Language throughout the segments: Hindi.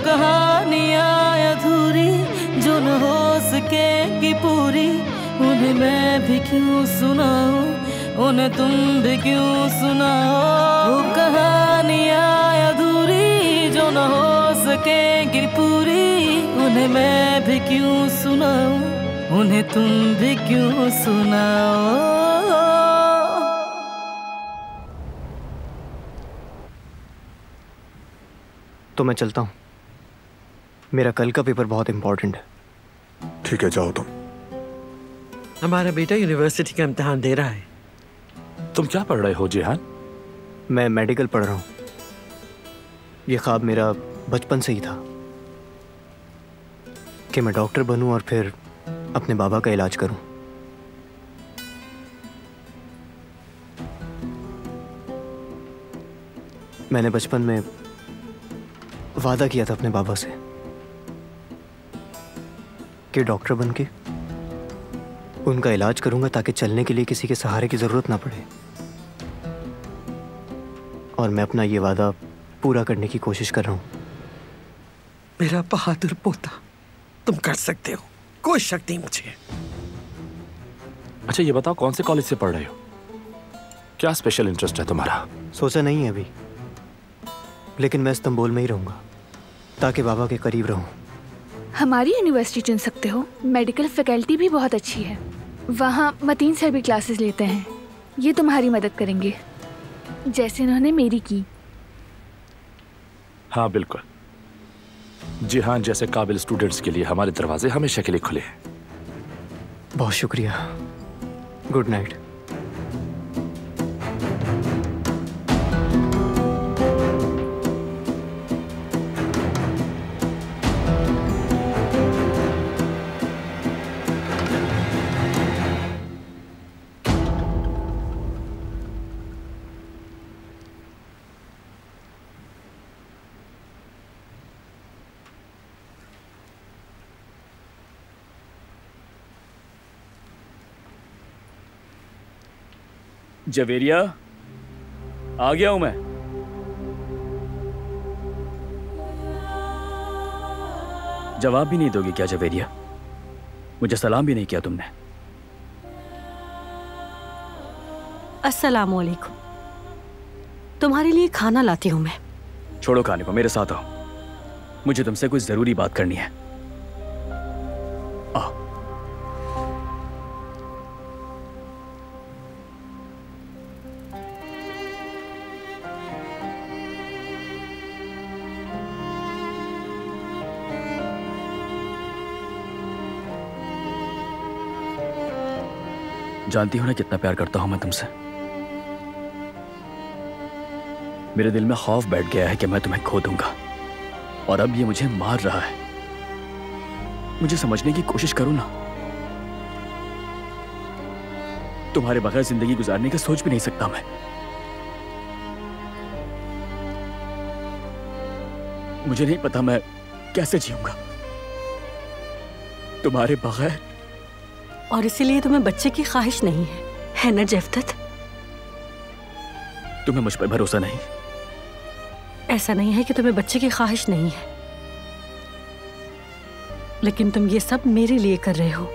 कहानियाँ अधूरी जो न हो सकेगी पूरी, उन्हें मैं भी क्यों सुनाऊं, उन्हें तुम भी क्यों सुनाओ। वो कहानियाँ अधूरी जो न हो सकेगी पूरी, उन्हें मैं भी क्यों सुनाऊं, उन्हें तुम भी क्यों सुनाओ। तो मैं चलता हूँ, मेरा कल का पेपर बहुत इंपॉर्टेंट है। ठीक है, जाओ तुम। हमारा बेटा यूनिवर्सिटी का इम्तिहान दे रहा है। तुम क्या पढ़ रहे हो जिहान? मैं मेडिकल पढ़ रहा हूँ। ये ख्वाब मेरा बचपन से ही था कि मैं डॉक्टर बनूं और फिर अपने बाबा का इलाज करूं। मैंने बचपन में वादा किया था अपने बाबा से कि डॉक्टर बनके उनका इलाज करूंगा ताकि चलने के लिए किसी के सहारे की जरूरत ना पड़े। और मैं अपना ये वादा पूरा करने की कोशिश कर रहा हूं। मेरा बहादुर पोता, तुम कर सकते हो, कोई शक नहीं मुझे। अच्छा ये बताओ, कौन से कॉलेज से पढ़ रहे हो? क्या स्पेशल इंटरेस्ट है तुम्हारा? सोचा नहीं है अभी, लेकिन मैं इस्तांबुल में ही रहूंगा ताकि बाबा के करीब रहूं। हमारी यूनिवर्सिटी चुन सकते हो, मेडिकल फैकल्टी भी बहुत अच्छी है। वहाँ मतीन सर भी क्लासेस लेते हैं, ये तुम्हारी मदद करेंगे जैसे उन्होंने मेरी की। हाँ बिल्कुल, जिहान जैसे काबिल स्टूडेंट्स के लिए हमारे दरवाजे हमेशा के लिए खुले हैं। बहुत शुक्रिया, गुड नाइट। जवेरिया, आ गया हूं मैं। जवाब भी नहीं दोगी क्या जवेरिया? मुझे सलाम भी नहीं किया तुमने। अस्सलाम वालेकुम। तुम्हारे लिए खाना लाती हूं मैं। छोड़ो खाने को, मेरे साथ आओ, मुझे तुमसे कुछ जरूरी बात करनी है। आओ। जानती हो ना कितना प्यार करता हूं मैं तुमसे। मेरे दिल में खौफ बैठ गया है कि मैं तुम्हें खो दूंगा, और अब ये मुझे मार रहा है। मुझे समझने की कोशिश करो ना। तुम्हारे बगैर जिंदगी गुजारने का सोच भी नहीं सकता मैं। मुझे नहीं पता मैं कैसे जीऊंगा तुम्हारे बगैर। और इसीलिए तुम्हें बच्चे की ख्वाहिश नहीं है ना जेफ्तत? तुम्हें मुझ पर भरोसा नहीं? ऐसा नहीं है कि तुम्हें बच्चे की ख्वाहिश नहीं है, लेकिन तुम ये सब मेरे लिए कर रहे हो।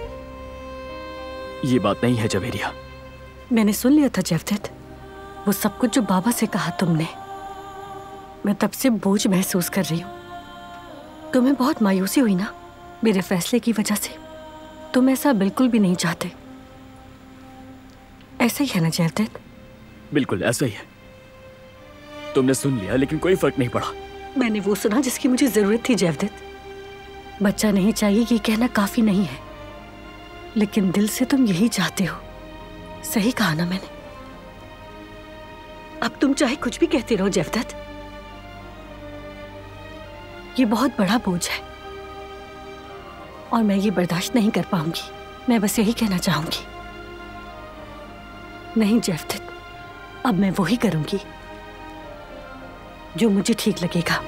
ये बात नहीं है जवेरिया। मैंने सुन लिया था जेफ्तत, वो सब कुछ जो बाबा से कहा तुमने। मैं तब से बोझ महसूस कर रही हूं। तुम्हें बहुत मायूसी हुई ना मेरे फैसले की वजह से? तुम ऐसा बिल्कुल भी नहीं चाहते, ऐसा ही है ना जेफ्तत? बिल्कुल ऐसा ही है। तुमने सुन लिया, लेकिन कोई फर्क नहीं पड़ा। मैंने वो सुना जिसकी मुझे जरूरत थी जेफ्तत। बच्चा नहीं चाहिए ये कहना काफी नहीं है, लेकिन दिल से तुम यही चाहते हो। सही कहा ना मैंने? अब तुम चाहे कुछ भी कहते रहो जेफ्तत, ये बहुत बड़ा बोझ है और मैं ये बर्दाश्त नहीं कर पाऊंगी। मैं बस यही कहना चाहूंगी, नहीं जेफ्तत, अब मैं वही करूंगी जो मुझे ठीक लगेगा।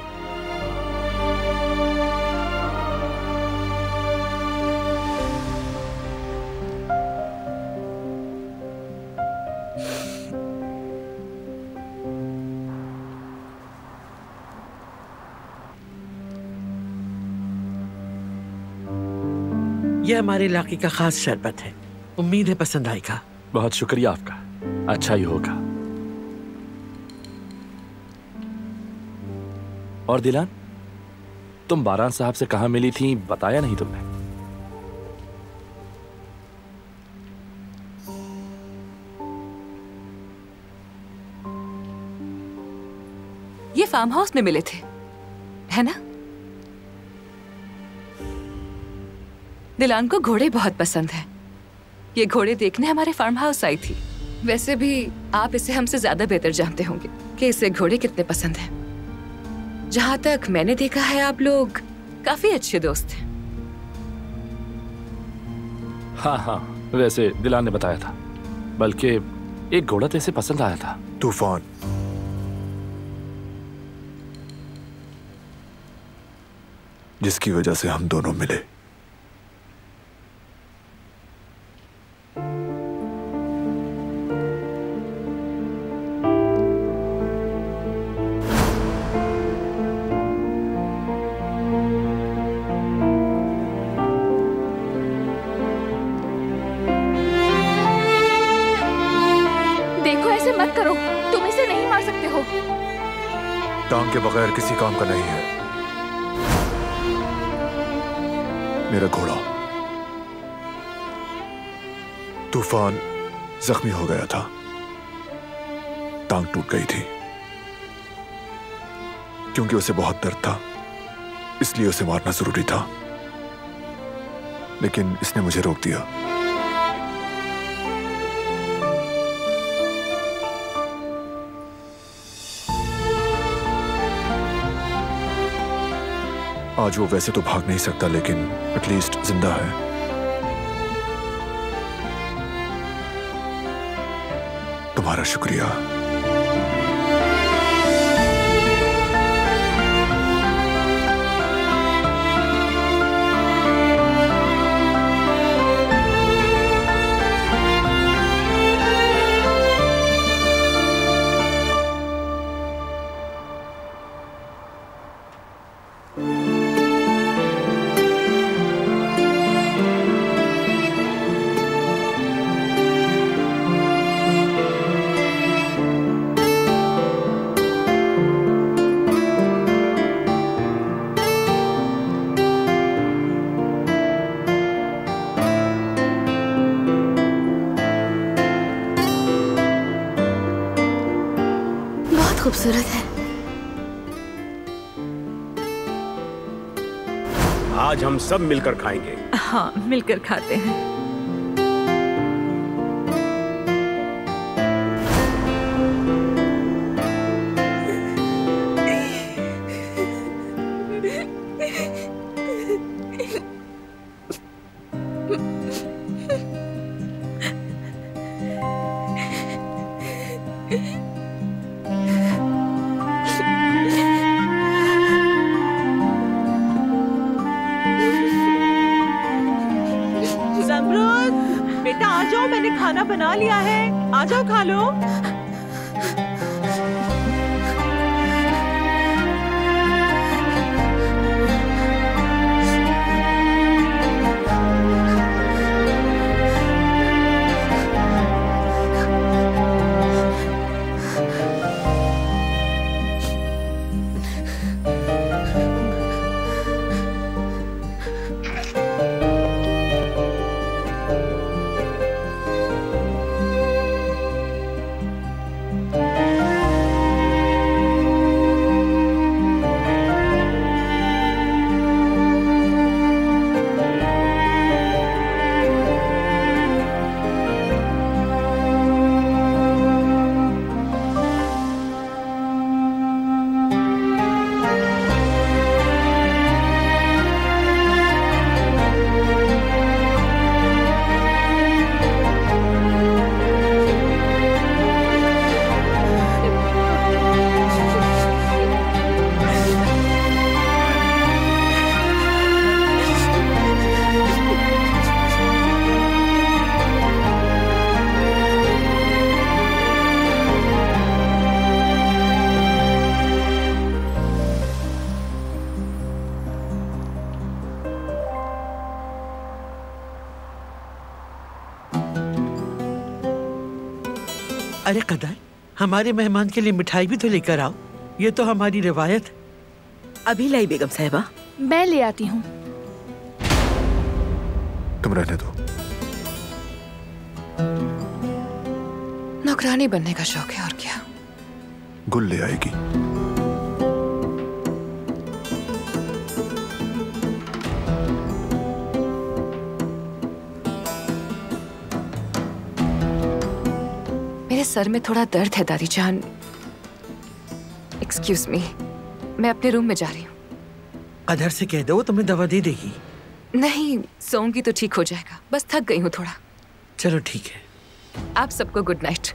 ये हमारे इलाके का खास शरबत है, उम्मीद है पसंद आएगा। बहुत शुक्रिया आपका, अच्छा ही होगा। और दिलान, तुम बारान साहब से कहाँ मिली थी, बताया नहीं तुमने? ये फार्म हाउस में मिले थे, है ना? दिलान को घोड़े बहुत पसंद है। ये घोड़े देखने हमारे फार्म हाउस आई थी। वैसे भी आप इसे हमसे ज्यादा बेहतर जानते होंगे कि इसे घोड़े कितने पसंद हैं। जहां तक मैंने देखा है, आप लोग काफी अच्छे दोस्त हैं। हाँ हाँ, वैसे दिलान ने बताया था, बल्कि एक घोड़ा तो इसे पसंद आया था। तूफान, जिसकी वजह से हम दोनों मिले। देखो, ऐसे मत करो, तुम इसे नहीं मार सकते हो। टांग के बगैर किसी काम का नहीं है। मेरा घोड़ा तूफान जख्मी हो गया था, टांग टूट गई थी। क्योंकि उसे बहुत दर्द था, इसलिए उसे मारना जरूरी था, लेकिन इसने मुझे रोक दिया। आज वो वैसे तो भाग नहीं सकता, लेकिन एटलीस्ट जिंदा है। तुम्हारा शुक्रिया। खूबसूरत है। आज हम सब मिलकर खाएंगे। हाँ, मिलकर खाते हैं। बेटा आ जाओ, मैंने खाना बना लिया है, आ जाओ खा लो। अरे कदर, हमारे मेहमान के लिए मिठाई भी तो लेकर आओ, ये तो हमारी रिवायत है। अभी लाई बेगम साहिबा। मैं ले आती हूँ। तुम रहने दो। नौकरानी बनने का शौक है और क्या। गुल ले आएगी। मेरे सर में थोड़ा दर्द है दादी जान। एक्सक्यूज मी, मैं अपने रूम में जा रही हूँ। कदर से कह दो, तुम्हें दवा दे देगी। नहीं, सोऊंगी तो ठीक हो जाएगा, बस थक गई हूँ थोड़ा। चलो ठीक है। आप सबको गुड नाइट।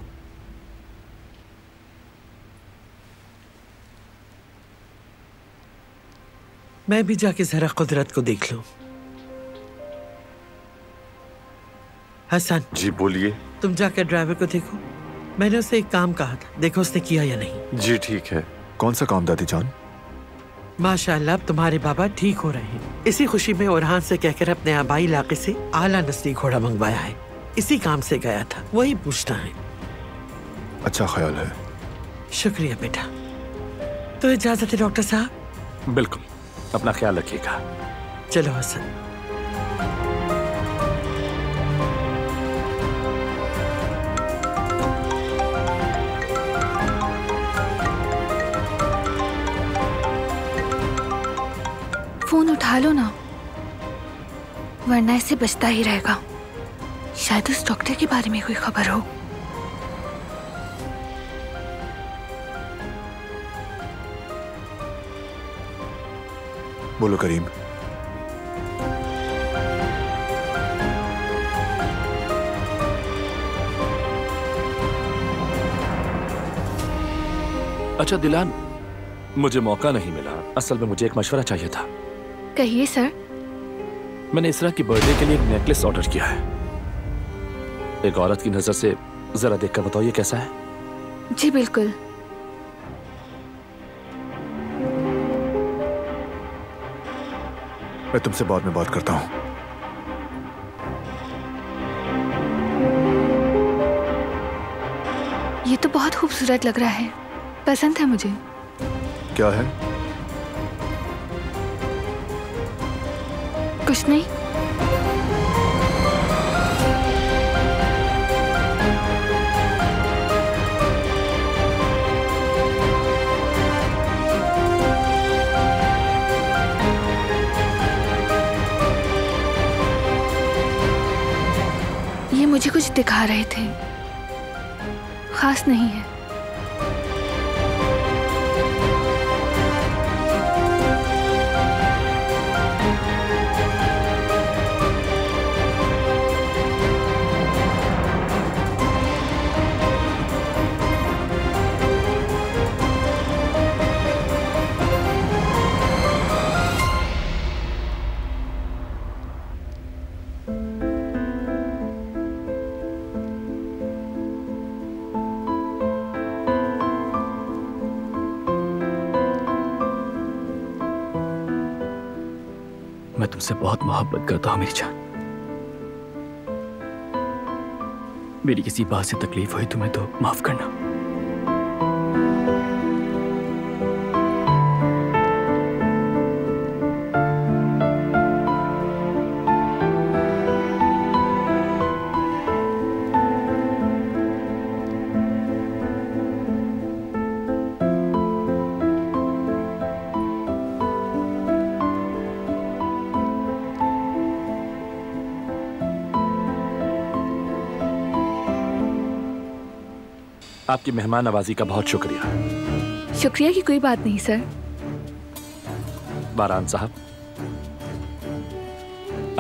मैं भी जाके जरा कुदरत को देख लूं। हसन। जी बोलिए। तुम जाकर ड्राइवर को देखो। मैंने उसे एक काम कहा था, देखो उसने किया या नहीं। जी ठीक है। कौन सा काम दादी जान? माशाअल्लाह अब तुम्हारे बाबा ठीक हो रहे हैं। इसी खुशी में ओरहान से कहकर अपने आबाई इलाके से आला नस्ली घोड़ा मंगवाया है। इसी काम से गया था, वही पूछना है। अच्छा ख्याल है। शुक्रिया बेटा। तो इजाजत है डॉक्टर साहब। बिल्कुल, अपना ख्याल रखिएगा। चलो हसन। फोन उठा लो ना, वरना इससे बचता ही रहेगा। शायद उस डॉक्टर के बारे में कोई खबर हो। बोलो करीम। अच्छा दिलान, मुझे मौका नहीं मिला। असल में मुझे एक मशवरा चाहिए था। कहिए सर। मैंने इसरा की बर्थडे के लिए एक नेकलेस ऑर्डर किया है। एक औरत की नजर से जरा देखकर बताओ ये कैसा है। जी बिल्कुल। मैं तुमसे बाद में बात करता हूँ। ये तो बहुत खूबसूरत लग रहा है, पसंद है मुझे। क्या है? कुछ नहीं। ये मुझे कुछ दिखा रहे थे, खास नहीं है। मैं तुमसे बहुत मोहब्बत करता हूं मेरी जान। मेरी किसी बात से तकलीफ हुई तुम्हें तो माफ करना। आपकी मेहमान नवाजी का बहुत शुक्रिया। शुक्रिया की कोई बात नहीं सर। बारान साहब,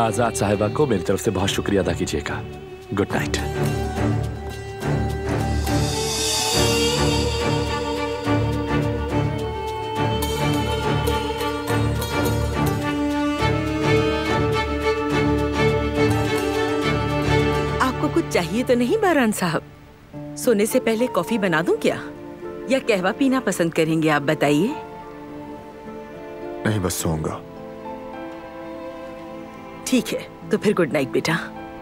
आजाद साहिबा को मेरी तरफ से बहुत शुक्रिया अदा कीजिएगा। Good night. आपको कुछ चाहिए तो नहीं बारान साहब? सोने से पहले कॉफी बना दूं क्या, या कहवा पीना पसंद करेंगे आप बताइए? नहीं, बस सोऊंगा। ठीक है, तो फिर गुड नाइट बेटा।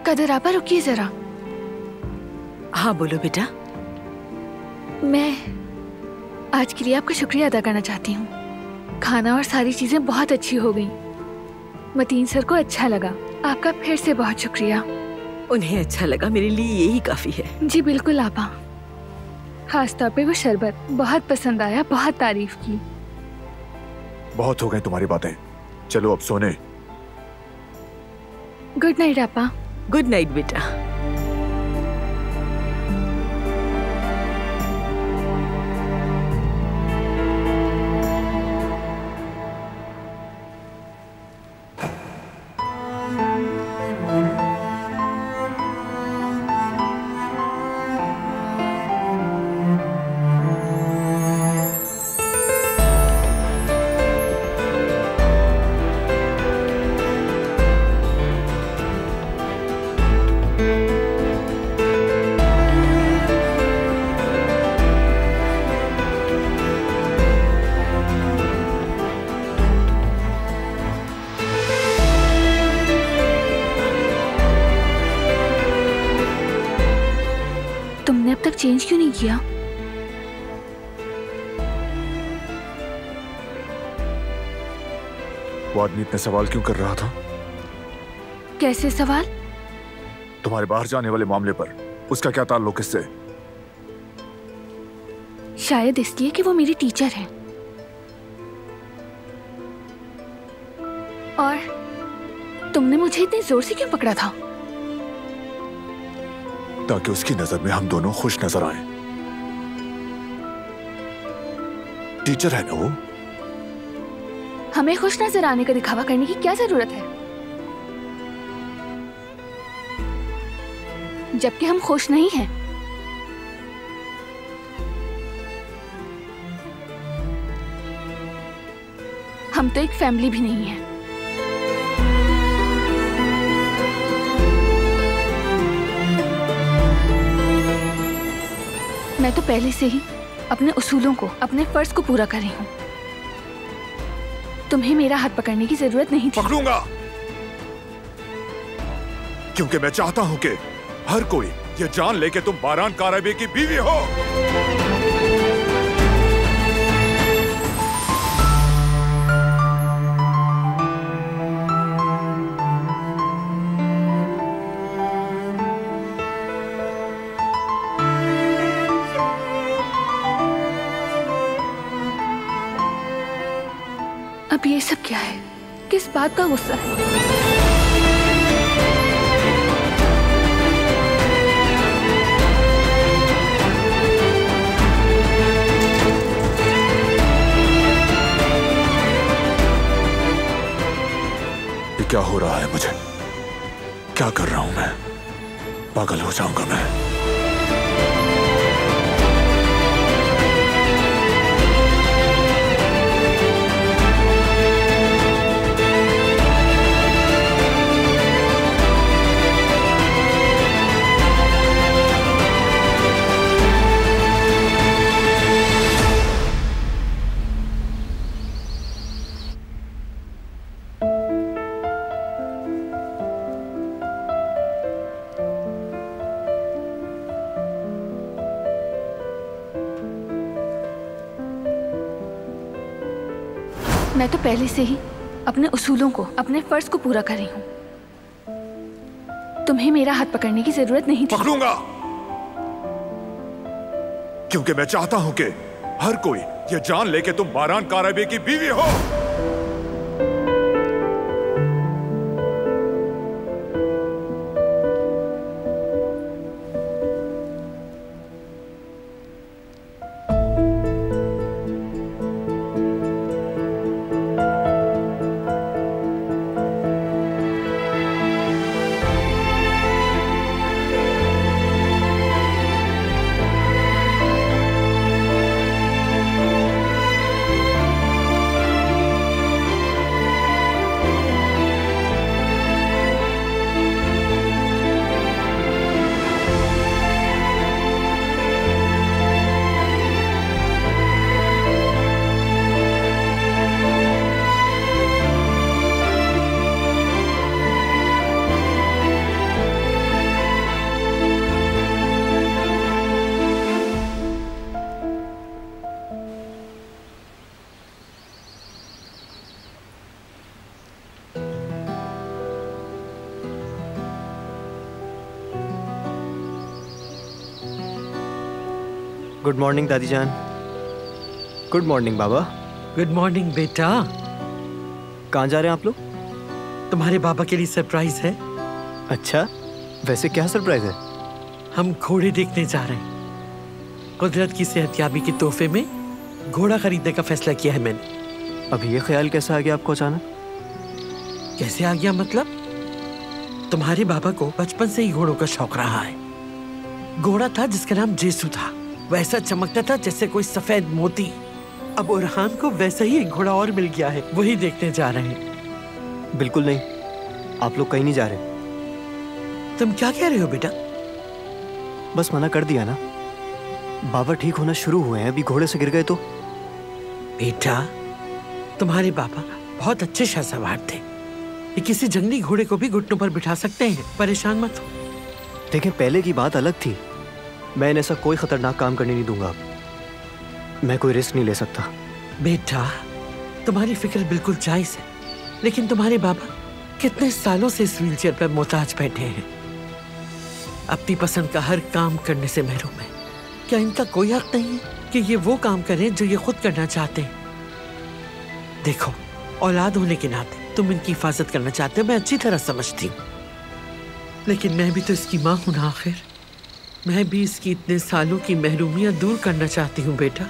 कदर आपा रुकिए जरा। हाँ बोलो बेटा। मैं आज के लिए आपका शुक्रिया अदा करना चाहती हूँ। खाना और सारी चीजें बहुत अच्छी हो गई। मतीन सर को अच्छा लगा। आपका फिर से बहुत शुक्रिया। उन्हें अच्छा लगा, मेरे लिए यही काफी है। जी बिल्कुल आपा। खास तौर पे वो शरबत बहुत पसंद आया, बहुत तारीफ की। बहुत हो गई तुम्हारी बातें, चलो अब सोने। गुड नाइट आपा। गुड नाइट बेटा। तुमने अब तक चेंज क्यों नहीं किया? वो आदमी इतने सवाल क्यों कर रहा था? कैसे सवाल? तुम्हारे बाहर जाने वाले मामले पर उसका क्या ताल्लुक इससे? शायद इसलिए कि वो मेरी टीचर है। और तुमने मुझे इतनी जोर से क्यों पकड़ा था? ताकि उसकी नजर में हम दोनों खुश नजर आए। टीचर है ना वो। हमें खुश नजर आने का दिखावा करने की क्या जरूरत है, जबकि हम खुश नहीं हैं। हम तो एक फैमिली भी नहीं है। मैं तो पहले से ही अपने उसूलों को, अपने फर्ज को पूरा कर रही हूँ। तुम्हें मेरा हाथ पकड़ने की जरूरत नहीं थी। पकड़ूंगा, क्योंकि मैं चाहता हूं कि हर कोई ये जान ले कि तुम बारान काराबी की बीवी हो। अब ये सब क्या है? किस बात का गुस्सा है? ये क्या हो रहा है? मुझे क्या कर रहा हूं मैं? पागल हो जाऊंगा मैं। मैं तो पहले से ही अपने उसूलों को, अपने फर्ज को पूरा कर रही हूँ। तुम्हें मेरा हाथ पकड़ने की जरूरत नहीं थी। पकड़ूंगा, क्योंकि मैं चाहता हूं कि हर कोई ये जान ले कि तुम बारान काराबी की बीवी हो। गुड मॉर्निंग दादी जान। गुड मॉर्निंग बाबा। गुड मॉर्निंग बेटा। कहाँ जा रहे हैं आप लोग? तुम्हारे बाबा के लिए सरप्राइज है। अच्छा, वैसे क्या सरप्राइज है? हम घोड़े देखने जा रहे हैं। कुदरत की सेहतयाबी के तोहफे में घोड़ा खरीदने का फैसला किया है मैंने। अभी ये ख्याल कैसा आ गया आपको अचानक? कैसे आ गया मतलब? तुम्हारे बाबा को बचपन से ही घोड़ों का शौक रहा है। घोड़ा था जिसका नाम जेसू था, वैसा चमकता था जैसे कोई सफेद मोती। अब ओरहान को वैसा ही एक घोड़ा और मिल गया है, वही देखने जा रहे हैं। बिल्कुल नहीं, आप लोग कहीं नहीं जा रहे। तुम क्या कह रहे हो बेटा? बस मना कर दिया ना। बाबा ठीक होना शुरू हुए हैं, अभी घोड़े से गिर गए तो। बेटा, तुम्हारे बाबा बहुत अच्छे शाहसवार थे। ये किसी जंगली घोड़े को भी घुटनों पर बिठा सकते हैं, परेशान मत हो। देखें, पहले की बात अलग थी। मैं ऐसा कोई खतरनाक काम करने नहीं दूंगा। मैं कोई रिस्क नहीं ले सकता। बेटा, तुम्हारी फिक्र बिल्कुल जायज है, लेकिन तुम्हारे बाबा कितने सालों से इस व्हीलचेयर पर मोहताज बैठे हैं, अपनी पसंद का हर काम करने से महरूम है। क्या इनका कोई हक नहीं है कि ये वो काम करें जो ये खुद करना चाहते हैं? देखो, औलाद होने के नाते तुम इनकी हिफाजत करना चाहते हो, मैं अच्छी तरह समझती हूँ, लेकिन मैं भी तो इसकी माँ हूं ना। आखिर मैं भी इसकी इतने सालों की महरूमियां दूर करना चाहती हूँ। बेटा,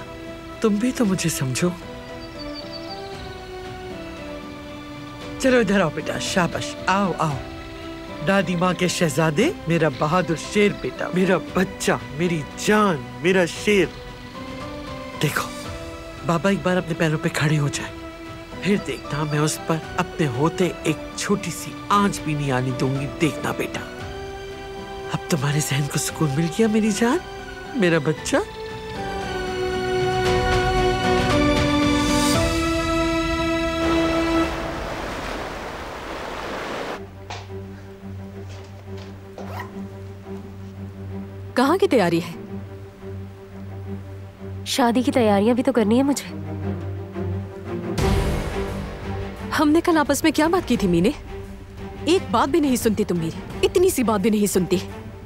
तुम भी तो मुझे समझो। चलो इधर आओ बेटा, शाबाश, आओ आओ। दादी माँ के शहजादे, मेरा बहादुर शेर बेटा, मेरा बच्चा, मेरी जान, मेरा शेर। देखो, बाबा एक बार अपने पैरों पे खड़े हो जाए, फिर देखना मैं उस पर अपने होते एक छोटी सी आंच भी नहीं आने दूंगी। देखना बेटा, अब तुम्हारे जहन को सुकून मिल गया मेरी जान, मेरा बच्चा। कहाँ की तैयारी है? शादी की तैयारियां भी तो करनी है मुझे। हमने कल आपस में क्या बात की थी मीने? एक बात भी नहीं सुनती तुम मेरी, इतनी सी बात भी नहीं सुनती।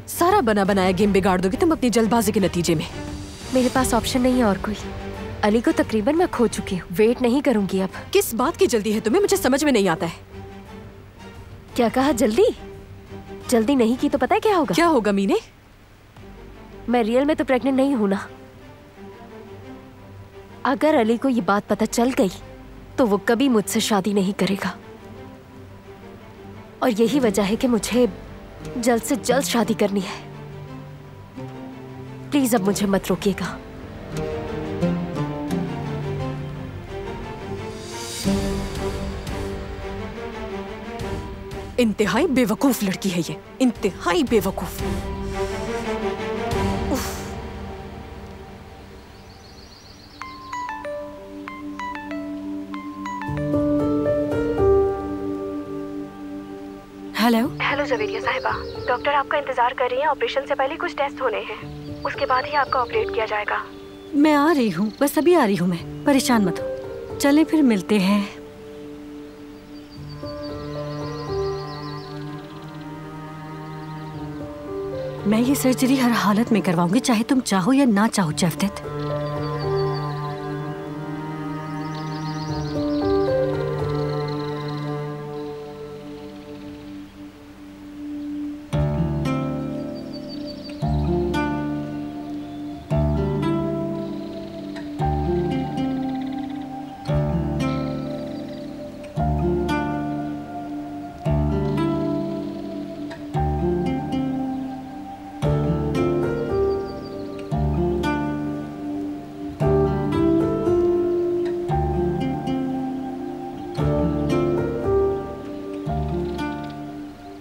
सारा बना बनाया गेम बिगाड़ दोगी तुम अपनी जल्दबाजी के नतीजे में। मेरे पास ऑप्शन नहीं है और कोई। अली को तकरीबन मैं खो चुकी हूँ, वेट नहीं करूंगी अब। किस बात की जल्दी है तुम्हें? मुझे समझ में नहीं आता है। क्या कहा? जल्दी? जल्दी नहीं की तो पता है क्या होगा? क्या होगा मीने? मैं रियल में तो प्रेग्नेंट नहीं हूं ना। अगर अली को ये बात पता चल गई तो वो कभी मुझसे शादी नहीं करेगा, और यही वजह है कि मुझे जल्द से जल्द शादी करनी है। प्लीज अब मुझे मत रोकिएगा। इंतहाई बेवकूफ लड़की है ये, इंतहाई बेवकूफ। हेलो जवेरिया साहिबा, डॉक्टर आपका इंतजार कर रही हैं। ऑपरेशन से पहले कुछ टेस्ट होने हैं, उसके बाद ही आपका ऑपरेट किया जाएगा। मैं आ रही हूँ, बस अभी आ रही हूँ मैं, परेशान मत हो। चले फिर मिलते हैं। मैं ये सर्जरी हर हालत में करवाऊंगी, चाहे तुम चाहो या ना चाहो जवदत।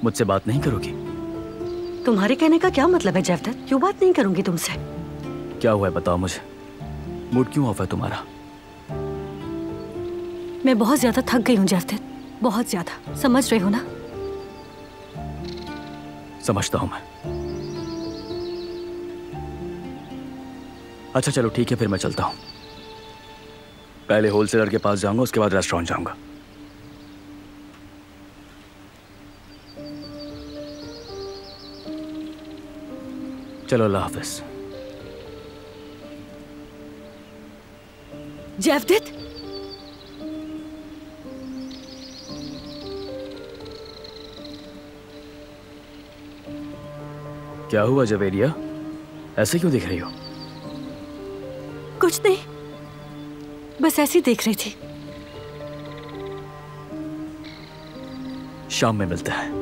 मुझसे बात नहीं करोगी? तुम्हारे कहने का क्या मतलब है जवदत? क्यों बात नहीं करूंगी तुमसे? क्या हुआ है बताओ मुझे, मूड क्यों ऑफ है तुम्हारा? मैं बहुत ज्यादा थक गई हूँ जवदत, बहुत ज्यादा। समझ रहे हो ना? समझता हूं मैं। अच्छा चलो ठीक है, फिर मैं चलता हूं। पहले होलसेलर के पास जाऊंगा, उसके बाद रेस्टोरेंट जाऊंगा। चलो अल्लाह हाफिज। जेवदेत, क्या हुआ जवेरिया? ऐसे क्यों दिख रही हो? कुछ नहीं, बस ऐसे ही देख रही थी। शाम में मिलते हैं।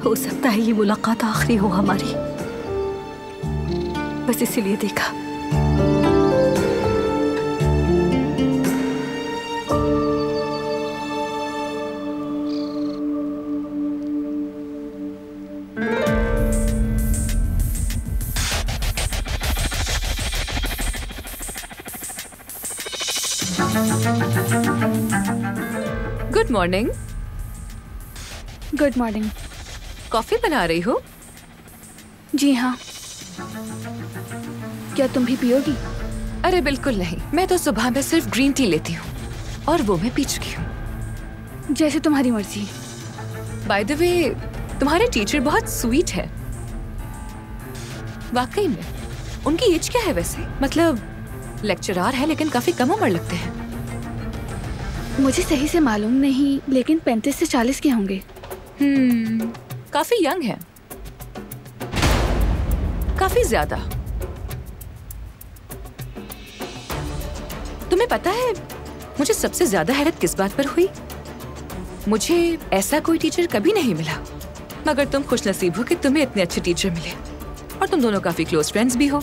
हो सकता है ये मुलाकात आखिरी हो हमारी, बस इसीलिए देखा। Good morning. Good morning. Coffee बना रही हो? जी हाँ, क्या तुम भी पियोगी? अरे बिल्कुल नहीं, मैं तो सुबह में सिर्फ ग्रीन टी लेती हूँ और वो मैं पी चुकी हूँ। जैसे तुम्हारी मर्जी। बाय द वे, तुम्हारे टीचर बहुत स्वीट है। वाकई में। उनकी एज क्या है वैसे? मतलब लेक्चरर है लेकिन काफी कम उम्र लगते हैं। मुझे सही से मालूम नहीं, लेकिन 35 से 40 के होंगे। काफी यंग है, काफी ज्यादा। तुम्हें पता है मुझे सबसे ज्यादा हैरत किस बात पर हुई? मुझे ऐसा कोई टीचर कभी नहीं मिला, मगर तुम खुशनसीब हो कि तुम्हें इतने अच्छे टीचर मिले और तुम दोनों काफी क्लोज फ्रेंड्स भी हो।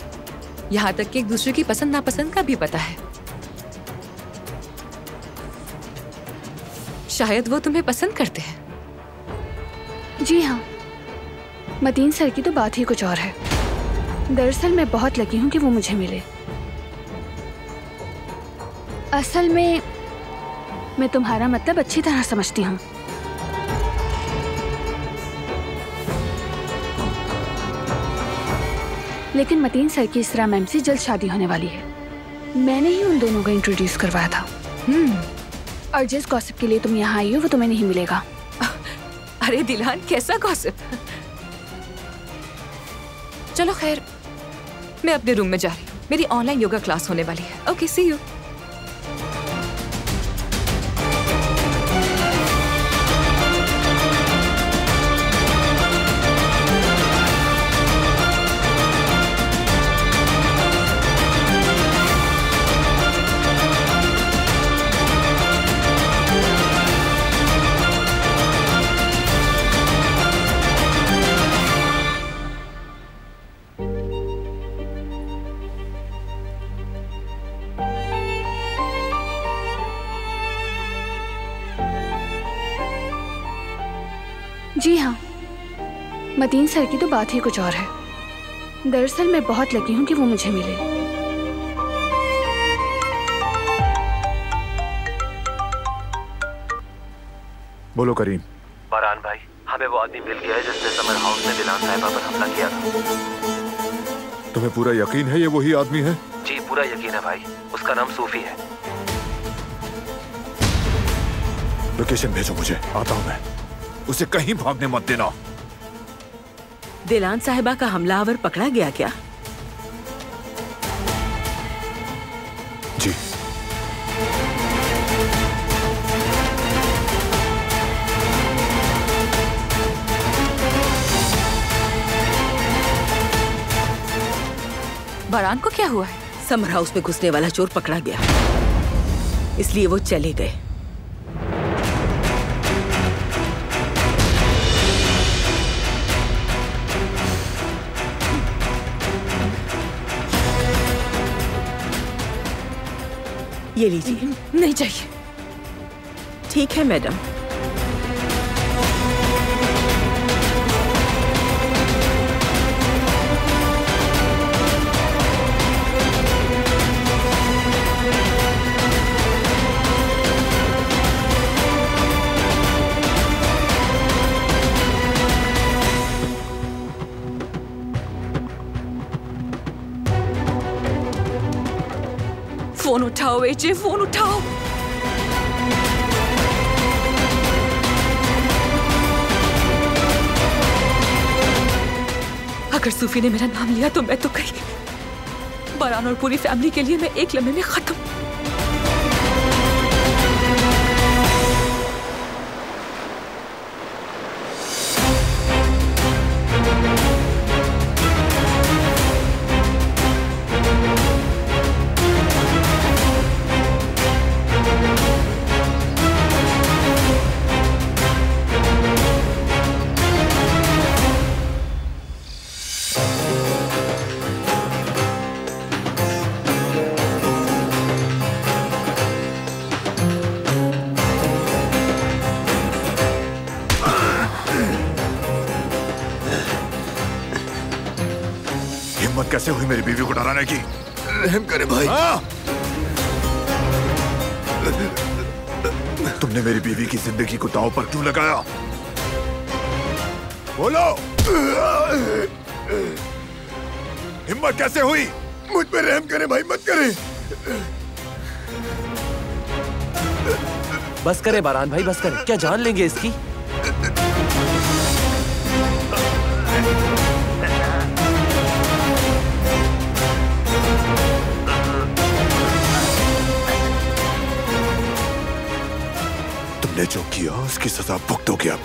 यहाँ तक कि एक दूसरे की पसंद नापसंद का भी पता है। शायद वो तुम्हें पसंद करते हैं। जी हाँ, मतीन सर की तो बात ही कुछ और है। दरअसल मैं बहुत लकी हूँ कि वो मुझे मिले। असल में मैं तुम्हारा मतलब अच्छी तरह समझती हूँ। लेकिन मतीन सर की इसरा मैम से जल्द शादी होने वाली है। मैंने ही उन दोनों को इंट्रोड्यूस करवाया था। और जिस गॉसिप के लिए तुम यहाँ आई हो वो तुम्हें नहीं मिलेगा। अरे दिलान, कैसा गॉसिप? चलो खैर, मैं अपने रूम में जा रही हूँ। मेरी ऑनलाइन योगा क्लास होने वाली है। Okay, C you. जी हाँ, मतीन सर की तो बात ही कुछ और है। दरअसल मैं बहुत लकी हूँ कि वो मुझे मिले। बोलो करीम। फरहान भाई, हमें वो आदमी मिल गया है जिसने समर हाउस में दिलान साहिबा पर हमला किया था। तुम्हें पूरा यकीन है ये वही आदमी है? जी पूरा यकीन है भाई, उसका नाम सूफी है। लोकेशन भेजो मुझे, आता हूँ मैं। उसे कहीं भागने मत देना। दिलान साहिबा का हमलावर पकड़ा गया क्या? जी। बरान को क्या हुआ है? समर हाउस में घुसने वाला चोर पकड़ा गया, इसलिए वो चले गए। ये लीजिए। नहीं चाहिए। ठीक है मैडम। फोन उठाओ एजे, फोन उठाओ। अगर सूफी ने मेरा नाम लिया तो मैं तो गई। बारान और पूरी फैमिली के लिए मैं एक लम्हे में खत्म। कैसे हुई मेरी बीवी को डराने की? रहम करे भाई। तुमने मेरी बीवी की जिंदगी को दांव पर क्यों लगाया? बोलो। हिम्मत कैसे हुई? मुझ पर रहम करे भाई, मत करे। बस करे बारान भाई, बस करे। क्या जान लेंगे इसकी? तुमने जो किया उसकी सजा भुगतोगे अब।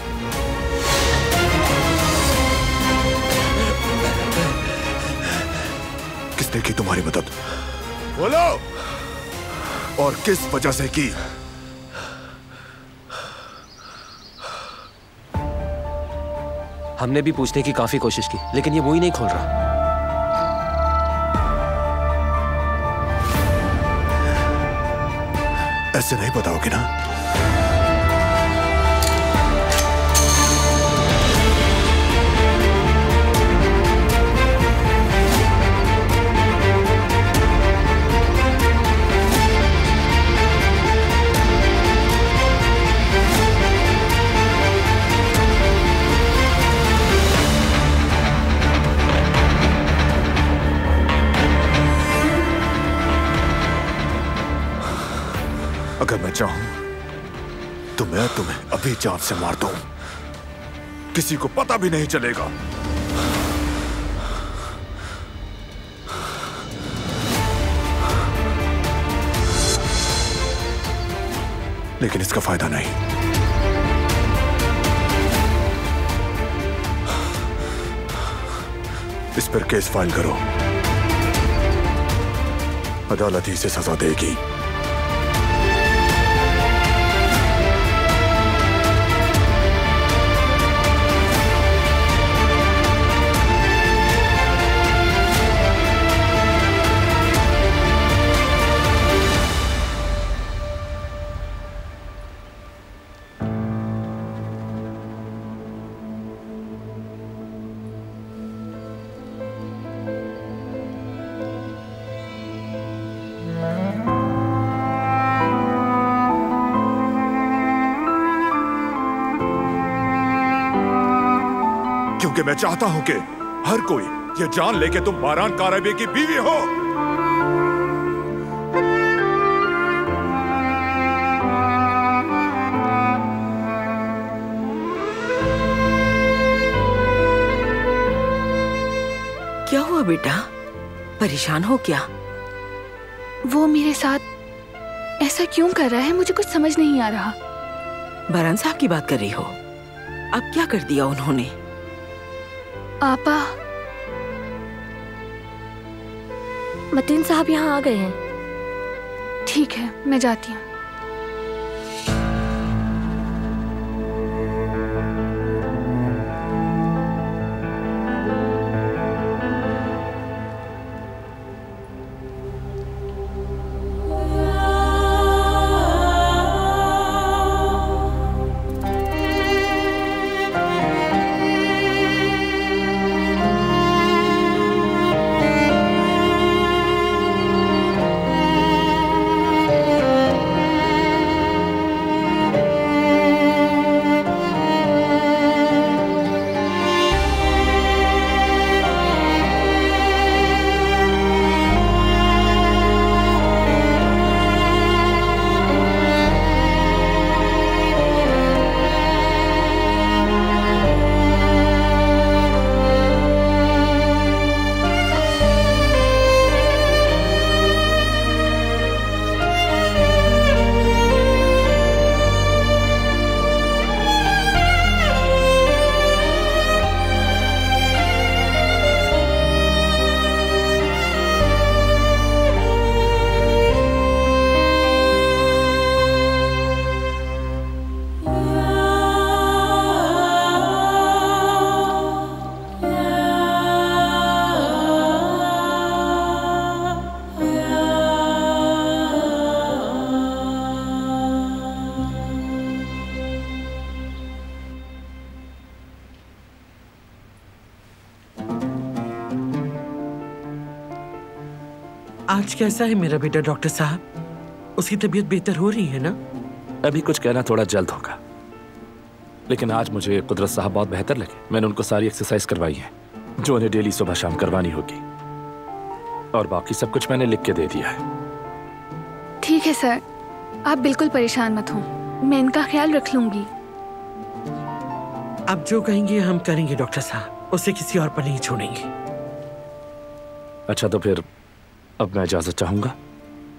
किसने की तुम्हारी मदद? बोलो। और किस वजह से की? हमने भी पूछने की काफी कोशिश की, लेकिन ये मुंह ही नहीं खोल रहा। ऐसे नहीं बताओगे ना? अगर मैं चाहूं तो मैं तुम्हें अभी जान से मार दूं, किसी को पता भी नहीं चलेगा। लेकिन इसका फायदा नहीं। इस पर केस फाइल करो, अदालत ही इसे सजा देगी। क्योंकि मैं चाहता हूं कि हर कोई ये जान ले कि तुम बारान कारबी की बीवी हो। क्या हुआ बेटा? परेशान हो क्या? वो मेरे साथ ऐसा क्यों कर रहा है, मुझे कुछ समझ नहीं आ रहा। बारान साहब की बात कर रही हो? अब क्या कर दिया उन्होंने? आपा, मतीन साहब यहाँ आ गए हैं। ठीक है, मैं जाती हूँ। आज कैसा है मेरा बेटा डॉक्टर साहब? उसकी तबीयत बेहतर हो रही है ना? अभी कुछ कहना थोड़ा जल्द होगा, लेकिन आज मुझे कुदरत साहब बहुत बेहतर लगे। मैंने उनको सारी एक्सरसाइज करवाई है जो उन्हें डेली सुबह शाम करवानी होगी, और बाकी सब कुछ मैंने लिख के दे दिया है। ठीक है सर, आप बिल्कुल परेशान मत हो, मैं इनका ख्याल रख लूंगी। आप जो कहेंगे हम करेंगे डॉक्टर साहब, उसे किसी और पर नहीं छोड़ेंगे। अच्छा, तो फिर अब मैं इजाजत चाहूंगा,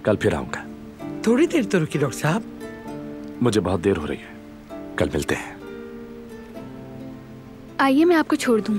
कल फिर आऊंगा। थोड़ी देर तो रुकिए डॉक्टर साहब, मुझे बहुत देर हो रही है, कल मिलते हैं। आइए मैं आपको छोड़ दूं।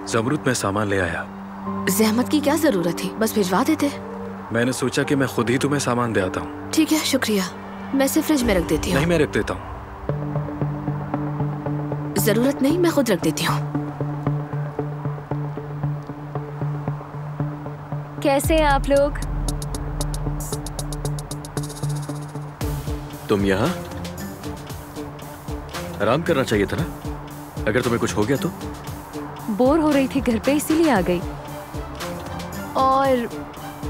ज़मरुद में सामान ले आया। जहमत की क्या जरूरत थी, बस भिजवा देते। मैंने सोचा कि मैं खुद ही तुम्हें सामान दे आता हूँ। ठीक है, शुक्रिया। मैं इसे फ्रिज में रख देती हूँ। नहीं, मैं रख देता हूँ। जरूरत नहीं, मैं खुद रख देती हूँ। कैसे हैं आप लोग? तुम यहाँ? आराम करना चाहिए था ना, अगर तुम्हें कुछ हो गया तो। बोर हो रही थी घर पे, इसीलिए आ गई। और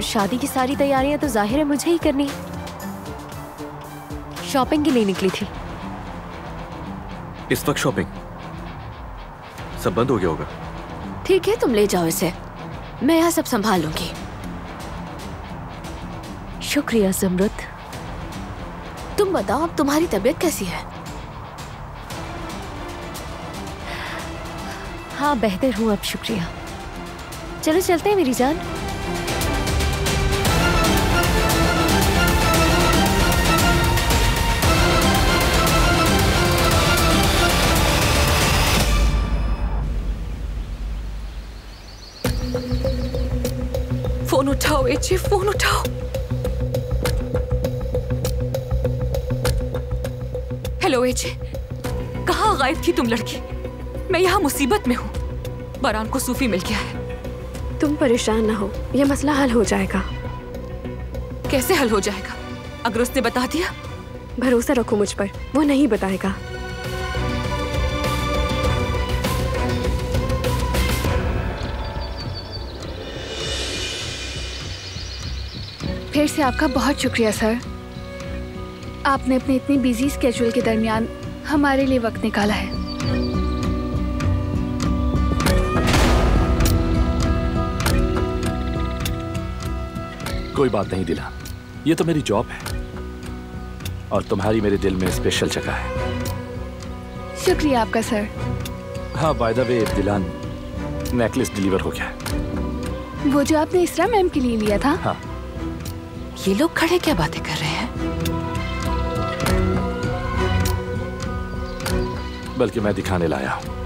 शादी की सारी तैयारियां तो जाहिर है मुझे ही करनी। शॉपिंग के लिए निकली थी। इस वक्त शॉपिंग? सब बंद हो गया होगा। ठीक है, तुम ले जाओ इसे, मैं यहाँ सब संभाल लूंगी। शुक्रिया ज़मरुद। तुम बताओ, अब तुम्हारी तबीयत कैसी है? हाँ, बेहतर हूँ अब, शुक्रिया। चलो चलते हैं मेरी जान। फोन उठाओ एचे, फोन उठाओ। हेलो एचे, कहाँ गायब थी तुम लड़की? मैं यहाँ मुसीबत में हूँ। बारान को सूफी मिल गया है। तुम परेशान ना हो, यह मसला हल हो जाएगा। कैसे हल हो जाएगा? अगर उसने बता दिया? भरोसा रखो मुझ पर, वो नहीं बताएगा। फिर से आपका बहुत शुक्रिया सर, आपने अपने इतनी बिजी स्केड्यूल के दरमियान हमारे लिए वक्त निकाला है। कोई बात नहीं दिला, ये तो मेरी जॉब है और तुम्हारी मेरे दिल में स्पेशल जगह है। शुक्रिया आपका सर। हाँ, बाय द वे दिलान, नेकलेस डिलीवर हो गया। वो जो आपने इसरा मैम के लिए लिया था? हाँ। ये लोग खड़े क्या बातें कर रहे हैं? बल्कि मैं दिखाने लाया हूँ।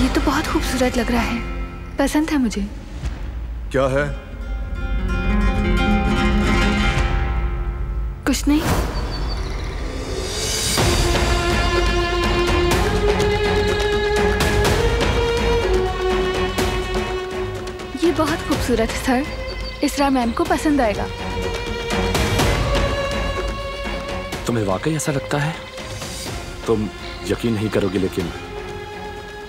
ये तो बहुत खूबसूरत लग रहा है, पसंद है मुझे। क्या है? कुछ नहीं। ये बहुत खूबसूरत है सर, इसरा मैम को पसंद आएगा। तुम्हें वाकई ऐसा लगता है? तुम यकीन नहीं करोगे, लेकिन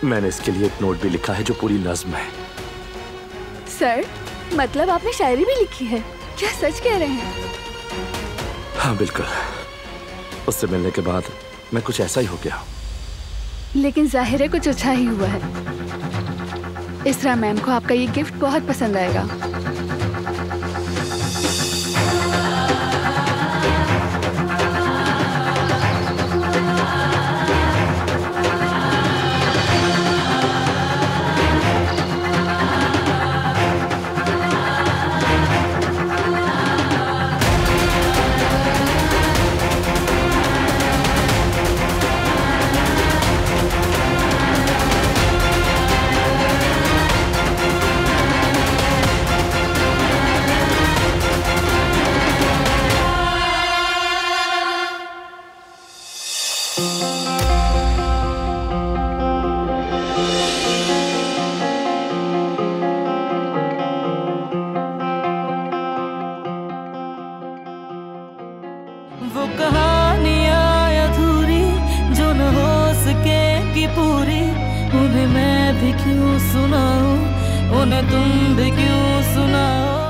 मैंने इसके लिए एक नोट भी लिखा है जो पूरी नज्म है। सर, मतलब आपने शायरी भी लिखी है? क्या सच कह रहे हैं? हाँ बिल्कुल, उससे मिलने के बाद मैं कुछ ऐसा ही हो गया। लेकिन जाहिर है कुछ अच्छा ही हुआ है। इसरा मैम को आपका ये गिफ्ट बहुत पसंद आएगा। कहानियाँ अधूरी जो न हो सके कि पूरी, उन्हें मैं भी क्यों सुनाऊं, उन्हें तुम भी क्यों सुनाओ।